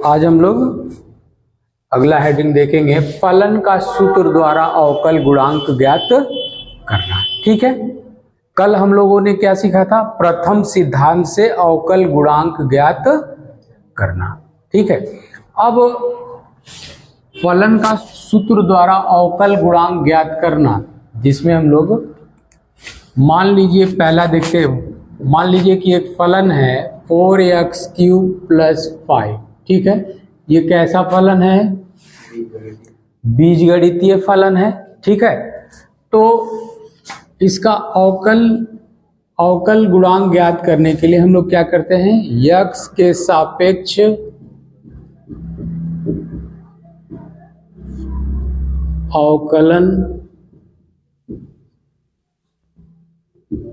आज हम लोग अगला हेडिंग देखेंगे, फलन का सूत्र द्वारा अवकल गुणांक ज्ञात करना। ठीक है, कल हम लोगों ने क्या सीखा था? प्रथम सिद्धांत से अवकल गुणांक ज्ञात करना। ठीक है, अब फलन का सूत्र द्वारा अवकल गुणांक ज्ञात करना, जिसमें हम लोग मान लीजिए पहला देखते हैं। मान लीजिए कि एक फलन है 4x³ + 5। ठीक है, ये कैसा फलन है? बीजगणितीय फलन है। ठीक है, तो इसका अवकल गुणांक ज्ञात करने के लिए हम लोग क्या करते हैं? x के सापेक्ष अवकलन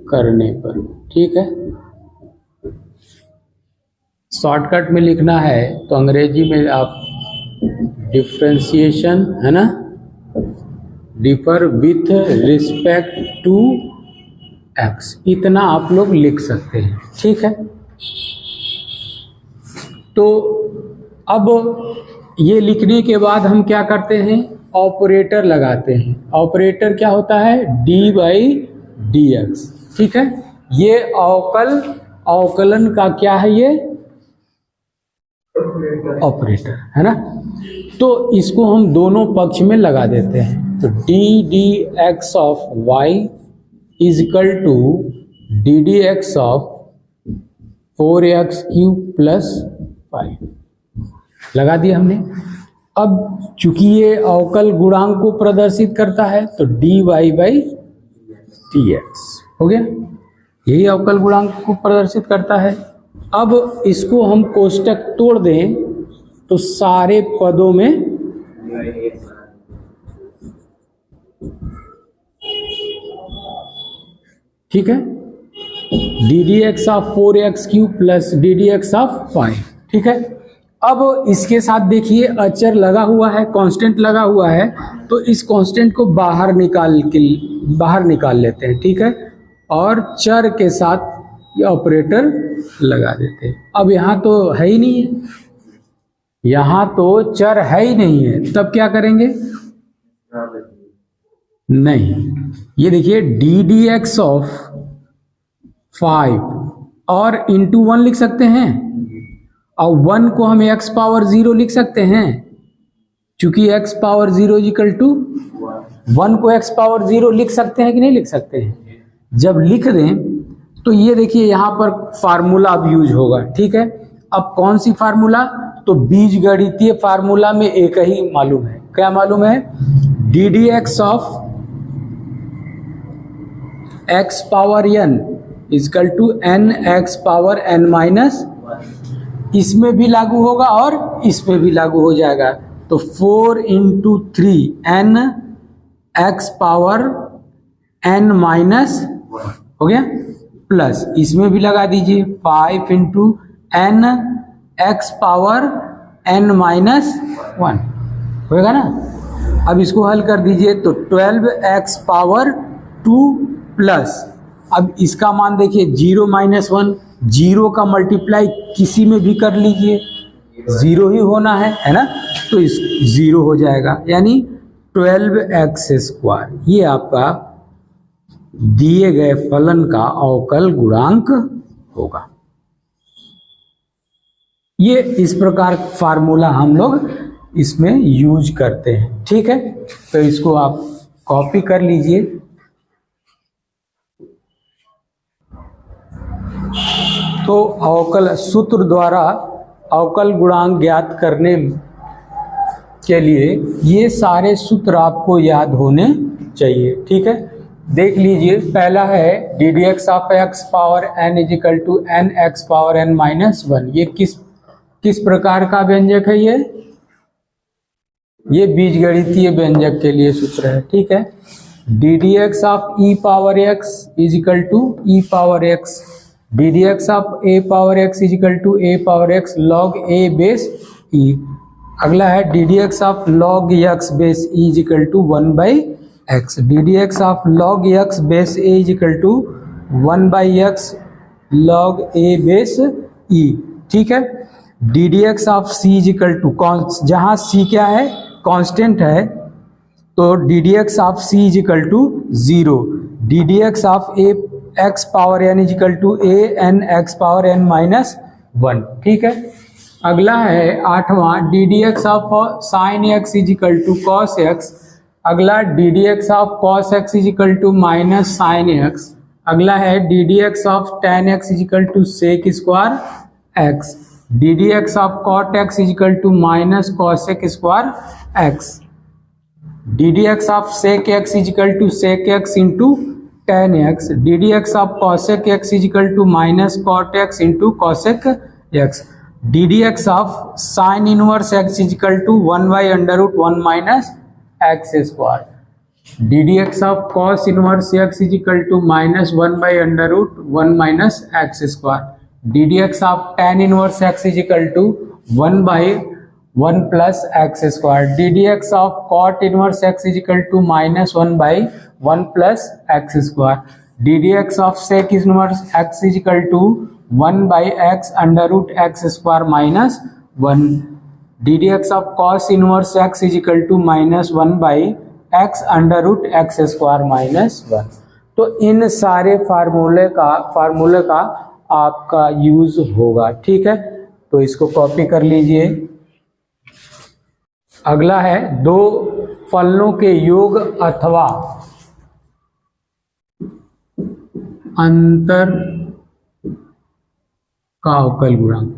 करने पर, ठीक है, शॉर्टकट में लिखना है तो अंग्रेजी में आप डिफरेंशिएशन, है ना, differ with respect to x, इतना आप लोग लिख सकते हैं। ठीक है, तो अब ये लिखने के बाद हम क्या करते हैं? ऑपरेटर लगाते हैं। ऑपरेटर क्या होता है? d/dx। ठीक है, ये अवकलन का क्या है? ये ऑपरेटर है ना। तो इसको हम दोनों पक्ष में लगा देते हैं। तो ddx of y is equal to ddx ऑफ 4x³ + 5 लगा दिया हमने। अब चूंकि ये अवकल गुणांक को प्रदर्शित करता है तो dy/dx हो गया, यही अवकल गुणांक को प्रदर्शित करता है। अब इसको हम कोष्टक तोड़ दें तो सारे पदों में ठीक है, ddx ऑफ 4x³ + ddx ऑफ 5। ठीक है, अब इसके साथ देखिए अचर लगा हुआ है, कांस्टेंट लगा हुआ है, तो इस कांस्टेंट को बाहर निकाल लेते हैं। ठीक है, और चर के साथ ये ऑपरेटर लगा देते हैं। अब यहाँ तो है ही नहीं है, यहाँ तो चर है ही नहीं है, तब क्या करेंगे? नहीं, ये देखिए ddx ऑफ 5 और इंटू 1 लिख सकते हैं, और 1 को हम x⁻0 लिख सकते हैं, चूंकि x⁻0 इक्वल टू 1 को x⁻0 लिख सकते हैं कि नहीं लिख सकते हैं? जब लिख दें तो ये देखिए यहाँ पर फार्मूला अब यूज होगा। ठीक है, अब कौन सी फार्मूला? तो बीजगणितीय फार्मूला में एक ही मालूम है। क्या मालूम है? ddx of x⁻n equal to nx⁻n-1, इसमें भी लागू होगा और इसमें भी लागू हो जाएगा। तो 4 × 3 nx⁻n-1 हो गया, प्लस इसमें भी लगा दीजिए 5 × nx⁻n-1 होगा ना। अब इसको हल कर दीजिए तो 12x⁻2 प्लस, अब इसका मान देखिए 0 - 1, 0 का मल्टीप्लाई किसी में भी कर लीजिए, 0 ही होना है ना, तो इस 0 हो जाएगा, यानी 12x²। ये आपका दिए गए फलन का अवकल गुणांक होगा। ये इस प्रकार फार्मूला हम लोग इसमें यूज करते हैं। ठीक है, तो इसको आप कॉपी कर लीजिए। तो अवकल सूत्र द्वारा अवकल गुणांक ज्ञात करने के लिए ये सारे सूत्र आपको याद होने चाहिए। ठीक है, देख लीजिए, पहला है ddx of x⁻n is equal to nx⁻n-1। ये किस प्रकार का व्यंजक है? ये बीजगणितीय व्यंजक के लिए सूत्र है। ठीक है, ddx of e⁻x is equal to e⁻x, ddx of a⁻x is equal to a⁻x log a base e। अगला है ddx of log x base e is equal to 1/x, ddx of log x base a is equal to 1/x log a base e। ठीक है, D D x of C is equal to, जहाँ C क्या है, constant है, तो D D x of C is equal to 0, D D x of A X power N is equal to A N X power N minus 1। ठीक है, अगला है 8वां, D D x of sine x is equal to cos X. अगला D D x of cos X is equal to minus sine X. अगला है D D x of tan X is equal to sec square x. D D x of cot X is equal to minus cosec square x. D D x of sec x is equal to sec x into tan x. D D x of cosec x is equal to minus cot x into cosec x. D D x of sine inverse x is equal to 1/√1 minus x square. D D x of cos inverse x is equal to minus 1/√1 minus x square. D D x of tan inverse x is equal to 1/1 plus x square. D D x of cot inverse x is equal to minus 1/1 plus x square. D D x of sec inverse x is equal to 1/x√x square minus 1। D D x of cos inverse x is equal to minus 1/x√x square minus 1। तो इन सारे फार्मूले का आपका use होगा। ठीक है, तो इसको कॉपी कर लीजिए। अगला है दो फलनों के योग अथवा अंतर का अवकल गुणांक।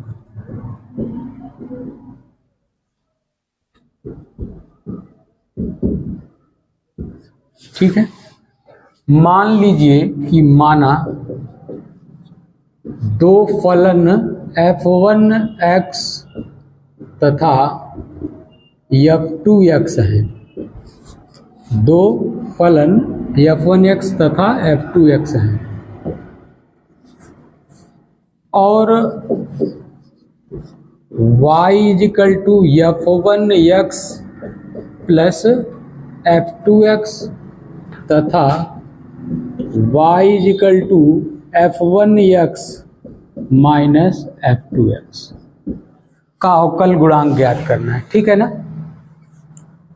ठीक है, मान लीजिए कि माना दो फलन f1x तथा f2x हैं। दो फलन f1x तथा f2x हैं और y is equal to f1x plus f2x तथा y is equal to f1x minus f2x का अवकल गुणांक ज्ञात करना है। ठीक है ना,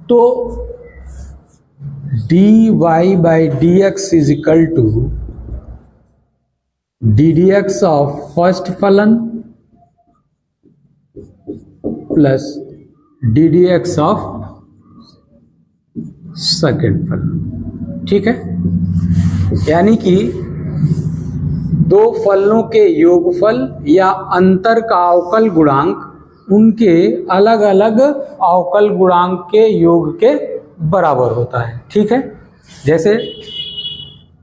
तो dy/dx is equal to ddx of first फलन प्लस ddx ऑफ सेकेंड फलन। ठीक है, यानी कि दो फलनों के योगफल या अंतर का अवकल गुणांक उनके अलग अलग अवकल गुणांक के योग के बराबर होता है। ठीक है, जैसे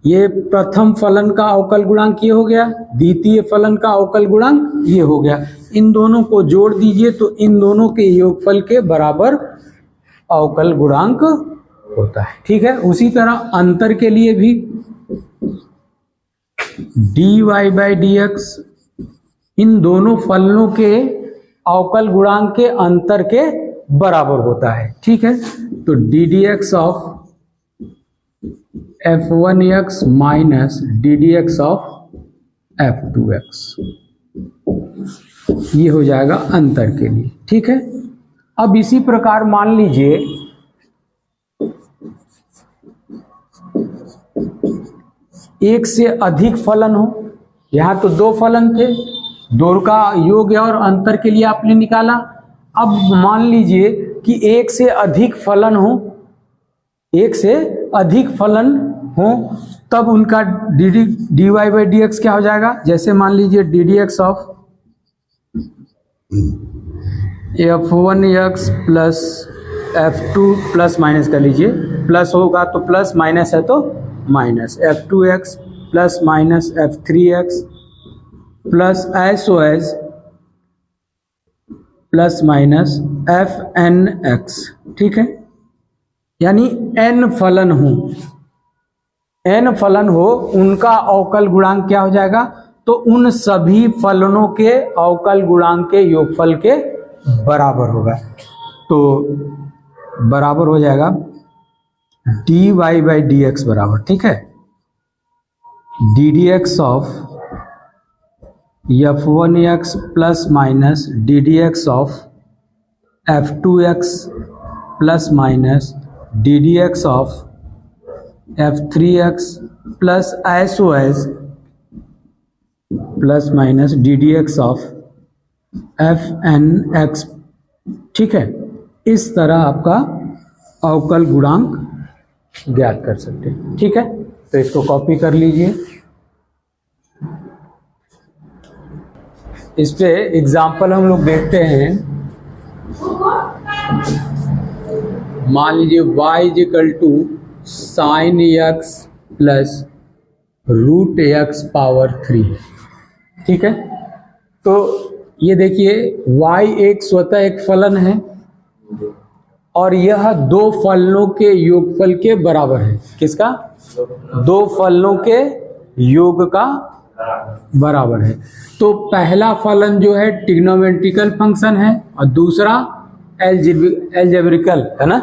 ये प्रथम फलन का अवकल गुणांक ये हो गया, द्वितीय फलन का अवकल गुणांक ये हो गया। इन दोनों को जोड़ दीजिए तो इन दोनों के योगफल के बराबर अवकल गुणांक होता है। ठीक है, उसी तरह अंतर के लिए भी dy/dx इन दोनों फलनों के अवकल गुणांक के अंतर के बराबर होता है। ठीक है, तो ddx of f1x minus ddx of f2x ये हो जाएगा अंतर के लिए। ठीक है, अब इसी प्रकार मान लीजिए एक से अधिक फलन हो। यहाँ तो दो फलन थे, दो का योग और अंतर के लिए आपने निकाला। अब मान लीजिए कि एक से अधिक फलन हो, एक से अधिक फलन हो, तब उनका dy/dx क्या हो जाएगा। जैसे मान लीजिए ddx of f1x plus f2 plus minus कर लीजिए, प्लस होगा तो प्लस, माइनस है तो minus, f2x plus minus f3x plus ऐसो एज प्लस माइनस fnx। ठीक है, यानी n फलन हो उनका अवकल गुणांक क्या हो जाएगा, तो उन सभी फलनों के अवकल गुणांक के योगफल के बराबर होगा। तो बराबर हो जाएगा dy/dx बराबर। ठीक है, ddx of f1x plus minus d D x of f2x plus minus d D x of f3x plus s o s plus minus d D x of f n x. ठीक है, इस तरह आपका अवकल गुणांक ज्ञात कर सकते हैं। ठीक है, तो इसको कॉपी कर लीजिए। इस पे एग्जाम्पल हम लोग देखते हैं। मान लीजिए y is equal to sine x plus root x power 3। ठीक है, तो ये देखिए y एक स्वतः एक फलन है और यह दो फलनों के योगफल के बराबर है। किसका? दो फलनों के योग का बराबर है। तो पहला फलन जो है ट्रिग्नोमेट्रिकल फंक्शन है और दूसरा एल्जेब्रिकल है ना,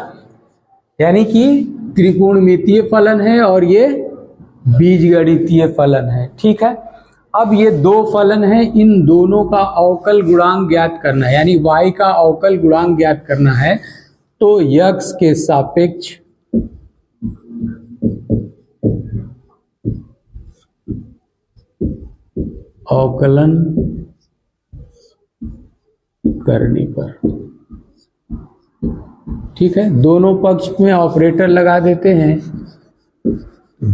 यानी कि त्रिकोणमितीय फलन है और ये बीजगणितीय फलन है। ठीक है, अब ये दो फलन है, इन दोनों का अवकल गुणांक ज्ञात करना है, यानी y का अवकल गुणांक ज्ञात करना है। तो x के सापेक्ष अवकलन करने पर, ठीक है, दोनों पक्ष में ऑपरेटर लगा देते हैं।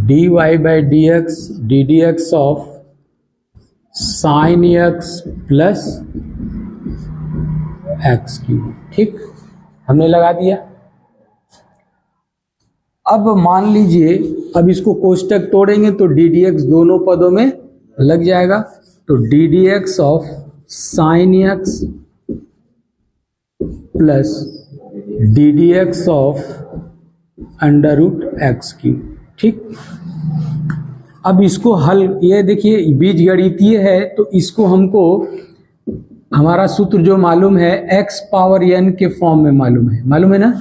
dy by d x D D x of sine x plus x cube. ठीक, हमने लगा दिया। अब मान लीजिए, अब इसको कोष्टक तोड़ेंगे तो डी डी एक्स दोनों पदों में लग जाएगा। तो D D x of sine x plus d D x of under root x cube. ठीक, अब इसको हल, ये देखिए बीजगणितीय है तो इसको हमको हमारा सूत्र जो मालूम है x पावर n के फॉर्म में मालूम है ना।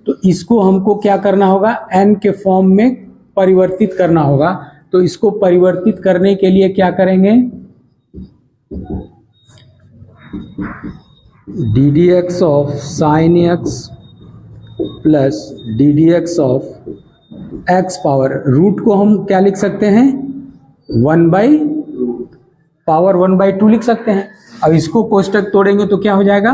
तो इसको हमको क्या करना होगा, n के फॉर्म में परिवर्तित करना होगा। तो इसको परिवर्तित करने के लिए क्या करेंगे, d D x of sine x plus d D x of x power root को हम क्या लिख सकते हैं, 1/2 लिख सकते हैं। अब इसको कोष्टक तोड़ेंगे तो क्या हो जाएगा,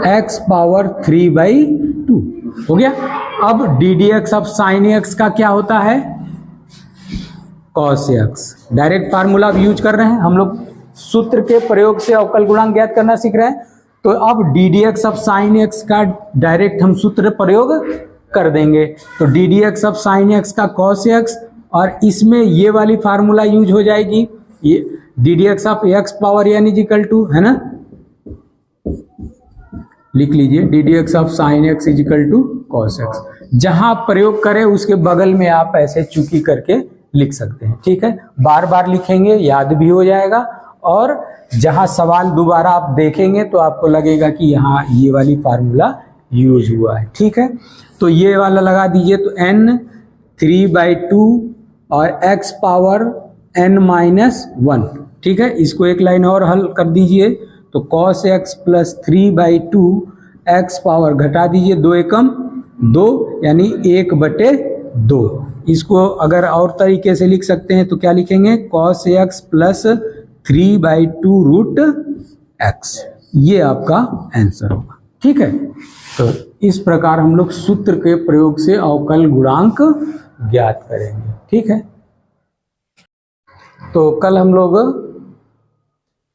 x पावर 3/2 हो गया। अब d D x of sine x का क्या होता है, cos x. Direct formula use कर रहे हैं हम लोग, सूत्र के प्रयोग से अवकल गुणांक ज्ञात करना सीख रहे हैं। तो अब d D x of sine x का डायरेक्ट हम सूत्र प्रयोग कर देंगे। तो D D x of sine x का कॉस एक्स, और इसमें ये वाली फार्मूला यूज हो जाएगी, ये d D x of x power n is equal to, है ना, लिख लीजिए d D x of sine x is equal to cos x. जहां प्रयोग करें उसके बगल में आप ऐसे चुकी करके लिख सकते हैं। ठीक है, बार बार लिखेंगे, याद भी हो जाएगा, और जहां सवाल दोबारा आप देखेंगे तो आपको लगेगा कि यहाँ ये वाली फार्मूला यूज हुआ है। ठीक है, तो ये वाला लगा दीजिए। तो n 3/2 और x पावर n-1। ठीक है, इसको एक लाइन और हल कर दीजिए। तो cos x plus 3/2 x power घटा दीजिए, 2 एकम 2 यानी 1/2। इसको अगर और तरीके से लिख सकते हैं तो क्या लिखेंगे, cos x plus 3/2 root x। ये आपका आंसर होगा। ठीक है, तो इस प्रकार हम लोग सूत्र के प्रयोग से अवकल गुणांक ज्ञात करेंगे। ठीक है, तो कल हम लोग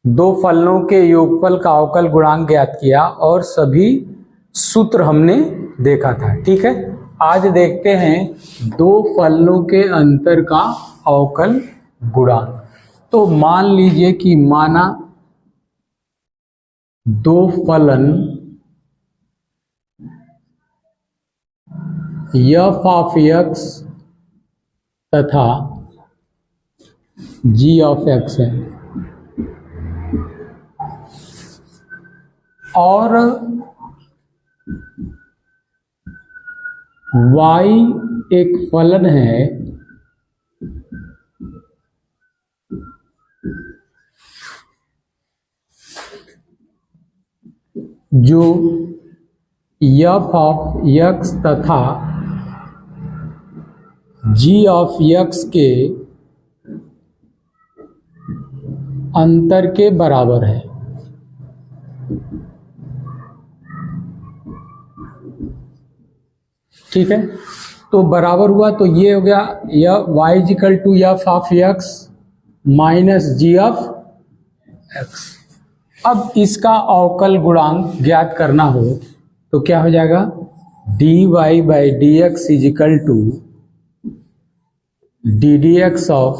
दो फलनों के योगफल का अवकल गुणांक ज्ञात किया और सभी सूत्र हमने देखा था। ठीक है, आज देखते हैं दो फलनों के अंतर का अवकल गुणांक। तो मान लीजिए कि माना दो फलन f ऑफ x तथा g ऑफ x है, और y एक फलन है जो f ऑफ x तथा g ऑफ x के अंतर के बराबर है। ठीक है, तो बराबर हुआ तो ये हो गया यह y equal to f of x minus g of x। अब इसका अवकल गुणांक ज्ञात करना हो तो क्या हो जाएगा, dy by d x is equal to d D x of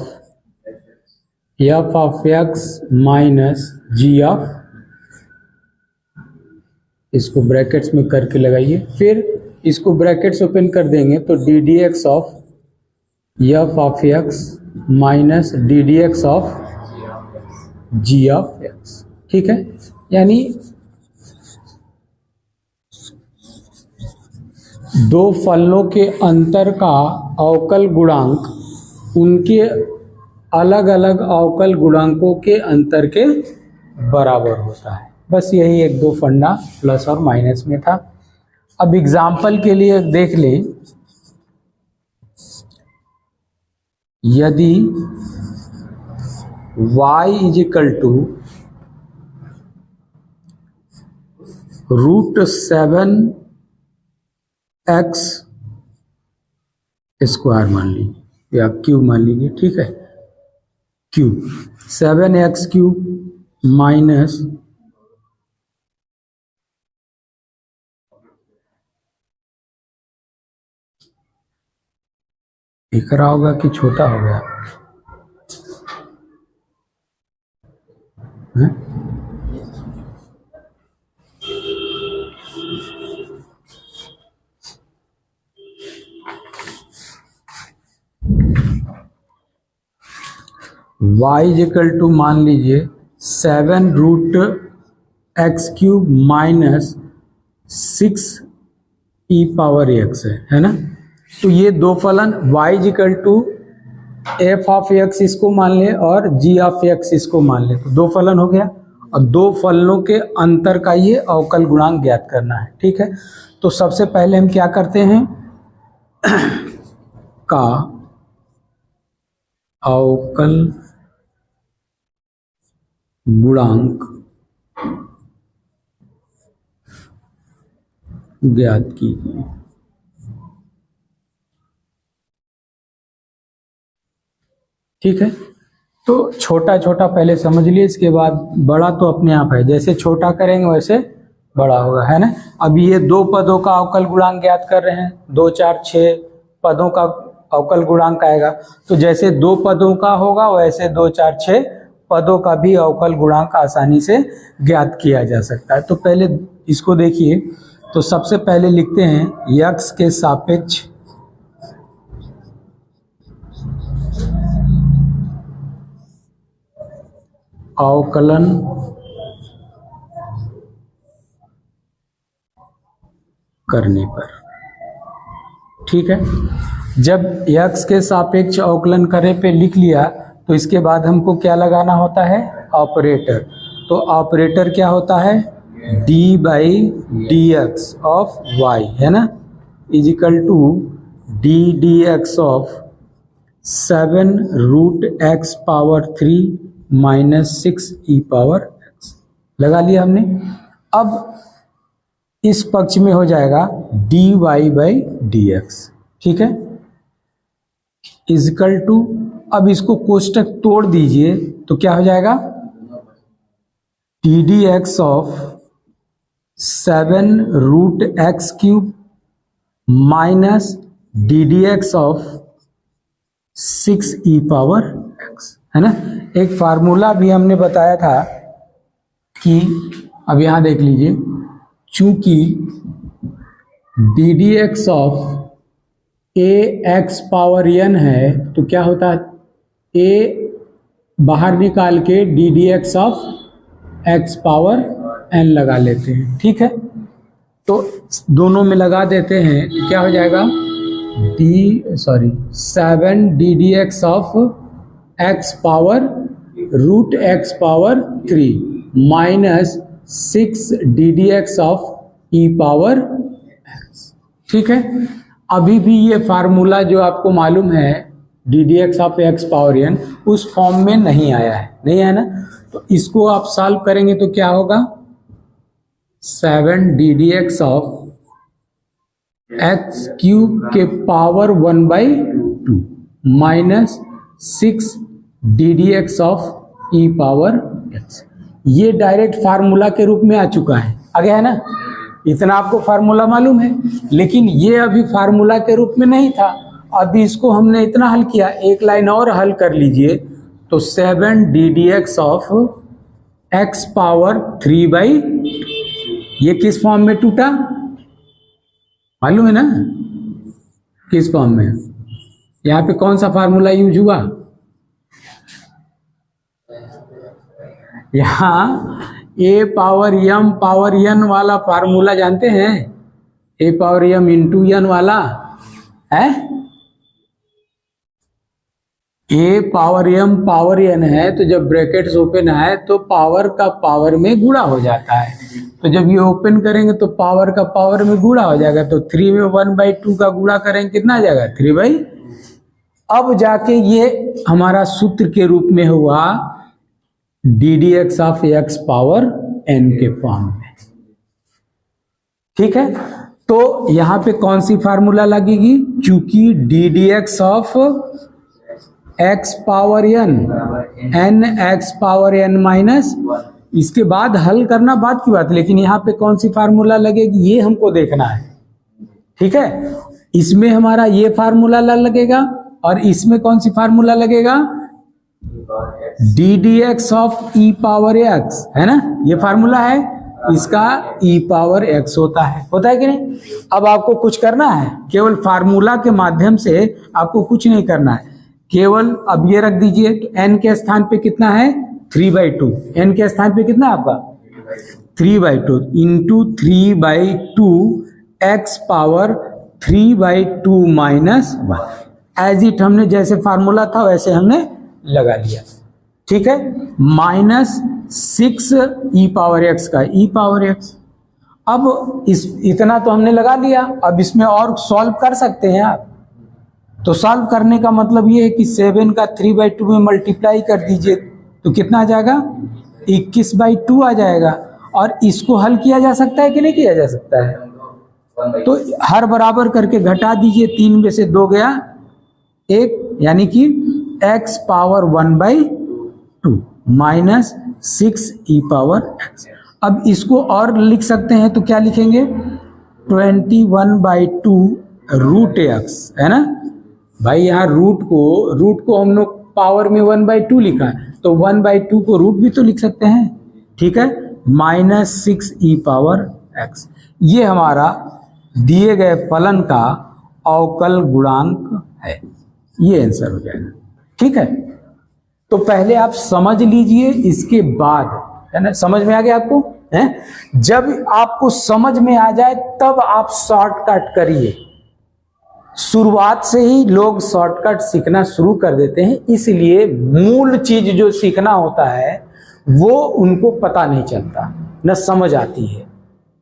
f of x minus g of, इसको ब्रैकेट्स में करके लगाइए, फिर इसको ब्रैकेट्स ओपन कर देंगे तो D D x of f of x minus d D x of g of x। ठीक है, यानी दो फलनों के अंतर का अवकल गुणांक उनके अलग अलग अवकल गुणांकों के अंतर के बराबर होता है। बस यही एक दो फंडा प्लस और माइनस में था। अब एग्जाम्पल के लिए देख लें, यदि y is equal to √7x square मान लीजिए या क्यूब मान लीजिए, ठीक है, क्यूब 7x क्यूब माइनस दिख रहा होगा कि छोटा हो गया है? y इक्वल टू मान लीजिए 7√x क्यूब माइनस 6e⁻x है ना। तो ये दो फलन y equal to f of x इसको मान ले और g ऑफ x इसको मान ले, तो दो फलन हो गया। और दो फलनों के अंतर का ये अवकल गुणांक ज्ञात करना है। ठीक है, तो सबसे पहले हम क्या करते हैं, का अवकल गुणांक ज्ञात कीजिए। ठीक है, तो छोटा छोटा पहले समझ लिए, इसके बाद बड़ा तो अपने आप है, जैसे छोटा करेंगे वैसे बड़ा होगा, है ना। अब ये दो पदों का अवकल गुणांक ज्ञात कर रहे हैं, 2 4 6 पदों का अवकल गुणांक आएगा। तो जैसे दो पदों का होगा वैसे 2 4 6 पदों का भी अवकल गुणांक आसानी से ज्ञात किया जा सकता है। तो पहले इसको देखिए, तो सबसे पहले लिखते हैं x के सापेक्ष अवकलन करने पर। ठीक है, जब x के सापेक्ष अवकलन करने पे लिख लिया तो इसके बाद हमको क्या लगाना होता है, ऑपरेटर। तो ऑपरेटर क्या होता है, d by d x of y है ना, is equal to d D x of 7√x⁻³ minus 6e⁻x लगा लिया हमने। अब इस पक्ष में हो जाएगा dy बाई डी एक्स। ठीक है, इजकल टू, अब इसको कोष्टक तोड़ दीजिए तो क्या हो जाएगा, D D x of 7√x³ minus d D x of 6e⁻x है ना। एक फार्मूला भी हमने बताया था कि, अब यहां देख लीजिए, चूंकि D D x of ax⁻n है तो क्या होता है, a बाहर निकाल के D D x of x⁻n लगा लेते हैं। ठीक है, तो दोनों में लगा देते हैं, क्या हो जाएगा, 7 ddx of x power root x power 3 minus 6 ddx of e power x। ठीक है, अभी भी ये फार्मूला जो आपको मालूम है ddx of x power n उस फॉर्म में नहीं आया है, नहीं है ना। तो इसको आप सॉल्व करेंगे तो क्या होगा, 7 ddx ऑफ x क्यूब के power 1/2 minus 6 ddx of e power x। ये डायरेक्ट फार्मूला के रूप में आ चुका है, आ गया है ना। इतना आपको फार्मूला मालूम है, लेकिन ये अभी फार्मूला के रूप में नहीं था। अभी इसको हमने इतना हल किया, एक लाइन और हल कर लीजिए तो 7 ddx ऑफ x पावर 3/2 ये किस फॉर्म में टूटा मालूम है ना, किस फॉर्म में। यहां पे कौन सा फार्मूला यूज हुआ, यहां a power m power n वाला फार्मूला जानते हैं, a power m into n वाला है। a power m power n है तो जब ब्रैकेट्स ओपन है तो पावर का पावर में गुणा हो जाता है, तो जब ये ओपन करेंगे तो पावर का पावर में गुणा हो जाएगा, तो 3 में 1/2 का गुणा करेंगे कितना आ जाएगा 3/। अब जाके ये हमारा सूत्र के रूप में हुआ ddx of x power n के फॉर्म में। ठीक है, तो यहां पे कौन सी फार्मूला लगेगी, चूंकि ddx of x power n x power n minus, इसके बाद हल करना बात की बात, लेकिन यहाँ पे कौन सी फार्मूला लगेगी ये हमको देखना है। ठीक है, इसमें हमारा ये फार्मूला लगेगा और इसमें कौन सी फार्मूला लगेगा, ddx of e power x है ना, ये फार्मूला है, इसका e पावर x होता है कि नहीं। अब आपको कुछ करना है, केवल फार्मूला के माध्यम से आपको कुछ नहीं करना है, केवल अब ये रख दीजिए तो n के स्थान पे कितना है 3/2, n के स्थान पे कितना है आपका 3/2 into 3/2 x power 3/2 minus 1। As it हमने जैसे फार्मूला था वैसे हमने लगा लिया। ठीक है, माइनस 6 e पावर x का e पावर x। अब इतना तो हमने लगा लिया, अब इसमें और सॉल्व कर सकते हैं आप। तो सॉल्व करने का मतलब ये है कि 7 का 3/2 में मल्टीप्लाई कर दीजिए तो कितना आ जाएगा 21/2 आ जाएगा। और इसको हल किया जा सकता है कि नहीं किया जा सकता है, तो हर बराबर करके घटा दीजिए, 3 में से 2 गया 1, यानी कि x power 1/2 minus 6 e power x। अब इसको और लिख सकते हैं तो क्या लिखेंगे 21/2 रूट x है ना भाई। यहाँ रूट को हम लोग पावर में 1/2 लिखा है, तो 1/2 को रूट भी तो लिख सकते हैं। ठीक है, माइनस 6 e पावर x, ये हमारा दिए गए फलन का अवकल गुणांक है, ये आंसर हो जाएगा। ठीक है, तो पहले आप समझ लीजिए, इसके बाद है ना, समझ में आ गया आपको है। जब आपको समझ में आ जाए तब आप शॉर्टकट करिए। शुरुआत से ही लोग शॉर्टकट सीखना शुरू कर देते हैं, इसलिए मूल चीज जो सीखना होता है वो उनको पता नहीं चलता, न समझ आती है।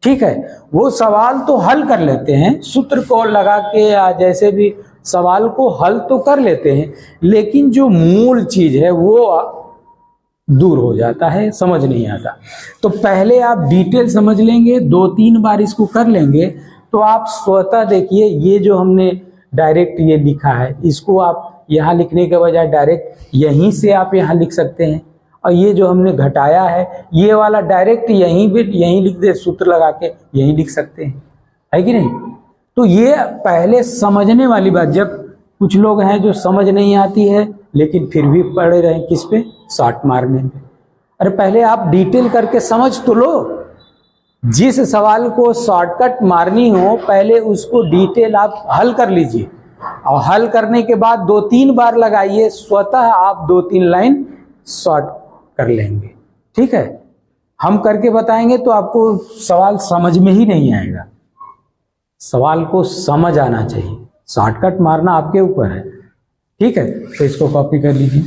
ठीक है, वो सवाल तो हल कर लेते हैं, सूत्र को लगा के या जैसे भी सवाल को हल तो कर लेते हैं, लेकिन जो मूल चीज है वो दूर हो जाता है, समझ नहीं आता। तो पहले आप डिटेल समझ लेंगे, 2-3 बार इसको कर लेंगे तो आप स्वतः देखिए, ये जो हमने डायरेक्ट ये लिखा है इसको आप यहाँ लिखने के बजाय डायरेक्ट यहीं से आप यहाँ लिख सकते हैं, और ये जो हमने घटाया है ये वाला डायरेक्ट यहीं लिख दे, सूत्र लगा के यहीं लिख सकते हैं, है कि नहीं। तो ये पहले समझने वाली बात। जब कुछ लोग हैं जो समझ नहीं आती है लेकिन फिर भी पड़े रहे किस पे, शॉर्ट मारने में। अरे पहले आप डिटेल करके समझ तो लो, जिस सवाल को शॉर्टकट मारनी हो पहले उसको डिटेल आप हल कर लीजिए, और हल करने के बाद 2-3 बार लगाइए, स्वतः आप 2-3 लाइन शॉर्ट कर लेंगे। ठीक है, हम करके बताएंगे तो आपको सवाल समझ में ही नहीं आएगा। सवाल को समझ आना चाहिए, शॉर्टकट मारना आपके ऊपर है, ठीक है। तो इसको कॉपी कर लीजिए।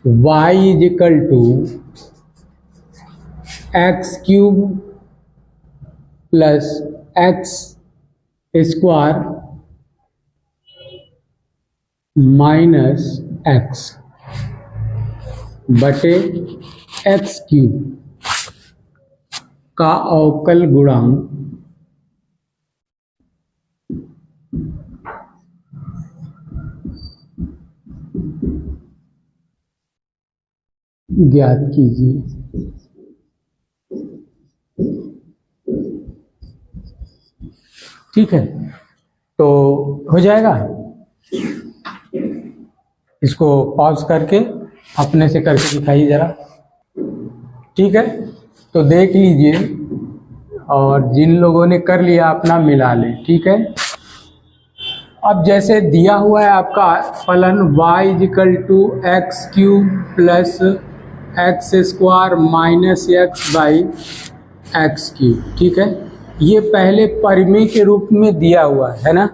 y is equal to x cube plus x square minus x बटे एक्स क्यूब का अवकल गुणांक ज्ञात कीजिए। ठीक है, तो हो जाएगा। इसको पॉज करके अपने से करके दिखाइए जरा। ठीक है, तो देख लीजिए, और जिन लोगों ने कर लिया अपना मिला लें। ठीक है, अब जैसे दिया हुआ है आपका फलन y is equal to x cube plus x square minus x by x cube. ठीक है, ये पहले परिमेय के रूप में दिया हुआ है ना।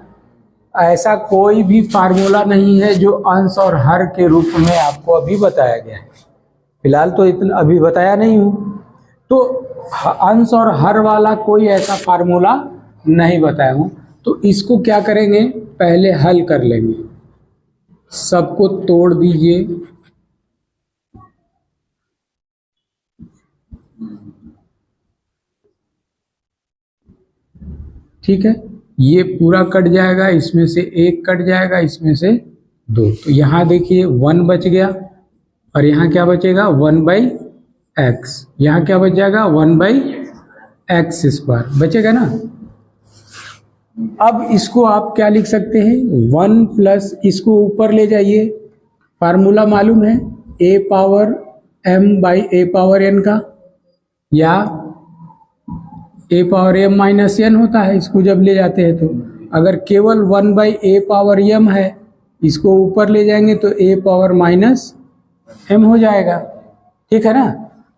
ऐसा कोई भी फार्मूला नहीं है जो अंश और हर के रूप में आपको अभी बताया गया है। फिलहाल तो इतना अभी बताया नहीं हूँ, तो अंश और हर वाला कोई ऐसा फार्मूला नहीं बताया हूँ। तो इसको क्या करेंगे, पहले हल कर लेंगे। सबको तोड़ दीजिए। ठीक है, ये पूरा कट जाएगा, इसमें से एक कट जाएगा, इसमें से दो। तो यहाँ देखिए 1 बच गया, और यहाँ क्या बचेगा 1 बाई एक्स। यहाँ क्या बच जाएगा 1 बाई एक्स स्क्वायर बचेगा ना। अब इसको आप क्या लिख सकते हैं, 1 प्लस इसको ऊपर ले जाइए। फार्मूला मालूम है a power m by a power n का, या a power m minus n होता है। इसको जब ले जाते हैं तो अगर केवल 1 बाई a पावर m है, इसको ऊपर ले जाएंगे तो a पावर माइनस m हो जाएगा। ठीक है ना।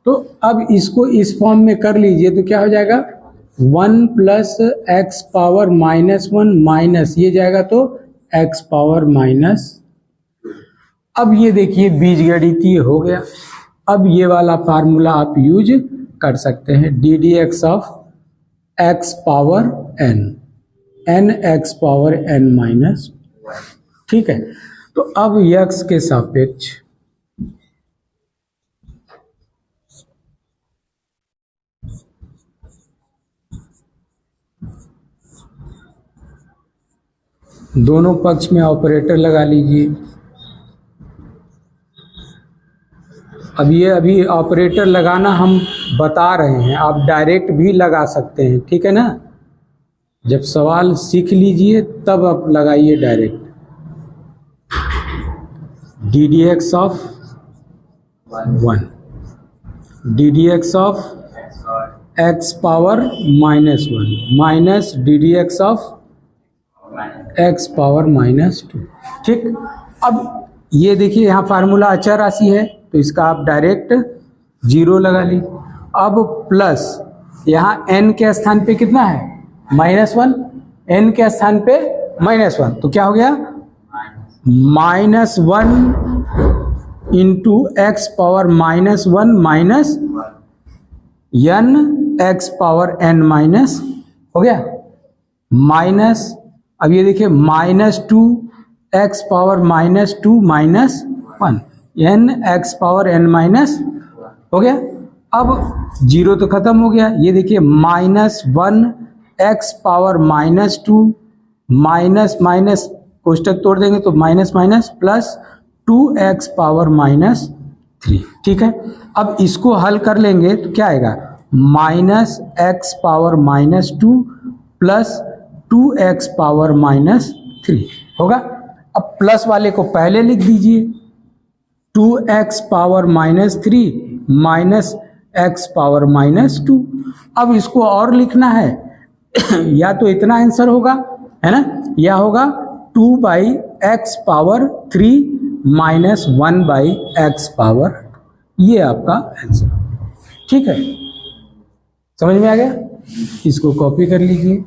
तो अब इसको इस फॉर्म में कर लीजिए तो क्या हो जाएगा 1 plus x power minus 1 minus ये जाएगा तो x पावर माइनस। अब ये देखिए बीजगणितीय हो गया। अब ये वाला फार्मूला आप यूज कर सकते हैं, D D x of x power n, n x power n minus. ठीक है, तो अब x के सापेक्ष दोनों पक्ष में ऑपरेटर लगा लीजिए। अब ये अभी ऑपरेटर लगाना हम बता रहे हैं, आप डायरेक्ट भी लगा सकते हैं। ठीक है ना, जब सवाल सीख लीजिए तब आप लगाइए direct. D D x of 1 d D x of x power minus 1 minus d D x of x power minus 2। ठीक, अब ये देखिए यहाँ फार्मूला अचर राशि है तो इसका आप डायरेक्ट 0 लगा लीजिए। अब प्लस यहाँ n के स्थान पे कितना है -1, n के स्थान पे -1, तो क्या हो गया -1 into x power -1 minus n x power n minus हो गया माइनस। अब ये देखिए -2 x power -2 minus 1 n x power n minus हो गया। अब 0 तो खत्म हो गया। ये देखिए -1 एक्स पावर -2 माइनस माइनस कोष्टक तोड़ देंगे तो minus minus plus 2 x power -3। ठीक है, अब इसको हल कर लेंगे तो क्या आएगा -x power -2 plus 2x power -3 होगा। अब प्लस वाले को पहले लिख दीजिए, 2x power -3 minus x power -2। अब इसको और लिखना है या तो इतना आंसर होगा है ना, या होगा 2 by x power 3 minus 1 by x power, ये आपका आंसर। ठीक है, समझ में आ गया। इसको कॉपी कर लीजिए।